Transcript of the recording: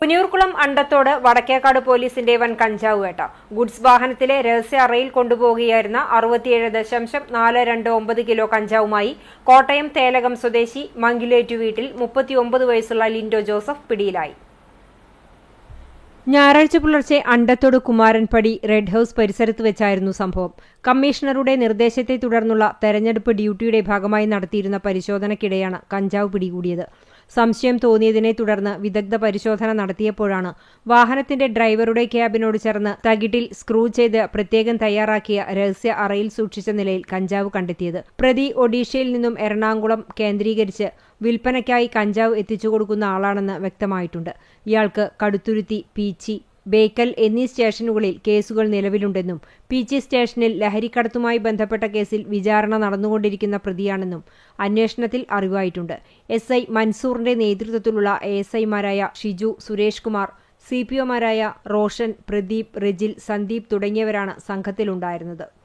പുനിയൂർകുളം അണ്ടത്തോട് വടക്കേക്കാട് പോലീസിന്റെ വൻ കഞ്ചാവ് വേട്ട. ഗുഡ്സ് വാഹനത്തിലെ രഹസ്യ അറയിൽ കൊണ്ടുപോകുകയായിരുന്ന 67.429 കിലോ കഞ്ചാവുമായി കോട്ടയം തേലകം സ്വദേശി മംഗിലേറ്റു വീട്ടിൽ 39 വയസ്സുള്ള ലിൻഡോ ജോസഫ് പിടിയിലായി. ഞായറാഴ്ച പുലർച്ചെ അണ്ടത്തോട് കുമാരൻപടി റെഡ് ഹൌസ് പരിസരത്ത് വെച്ചായിരുന്നു സംഭവം. കമ്മീഷണറുടെ നിർദ്ദേശത്തെ തുടർന്നുള്ള തെരഞ്ഞെടുപ്പ് ഡ്യൂട്ടിയുടെ ഭാഗമായി നടത്തിയിരുന്ന പരിശോധനയ്ക്കിടെയാണ് കഞ്ചാവ് പിടികൂടിയത്. സംശയം തോന്നിയതിനെ തുടർന്ന് വിദഗ്ധ പരിശോധന നടത്തിയപ്പോഴാണ് വാഹനത്തിന്റെ ഡ്രൈവറുടെ ക്യാബിനോട് ചേർന്ന് തകിട്ടിൽ സ്ക്രൂ ചെയ്ത് പ്രത്യേകം തയ്യാറാക്കിയ രഹസ്യ അറയിൽ സൂക്ഷിച്ച നിലയിൽ കഞ്ചാവ് കണ്ടെത്തിയത്. പ്രതി ഒഡീഷയിൽ നിന്നും എറണാകുളം കേന്ദ്രീകരിച്ച് വിൽപ്പനയ്ക്കായി കഞ്ചാവ് എത്തിച്ചുകൊടുക്കുന്ന ആളാണെന്ന് വ്യക്തമായിട്ടുണ്ട്. ഇയാൾക്ക് കടുത്തുരുത്തി, പീച്ചി, ബേക്കൽ എന്നീ സ്റ്റേഷനുകളിൽ കേസുകൾ നിലവിലുണ്ടെന്നും പീച്ചി സ്റ്റേഷനിൽ ലഹരിക്കടത്തുമായി ബന്ധപ്പെട്ട കേസിൽ വിചാരണ നടന്നുകൊണ്ടിരിക്കുന്ന പ്രതിയാണെന്നും അന്വേഷണത്തിൽ അറിവായിട്ടുണ്ട്. SI മൻസൂറിന്റെ നേതൃത്വത്തിലുള്ള ASIമാരായ ഷിജു, സുരേഷ് കുമാർ, CPOമാരായ റോഷൻ, പ്രദീപ്, റെജിൽ, സന്ദീപ് തുടങ്ങിയവരാണ് സംഘത്തിലുണ്ടായിരുന്നത്.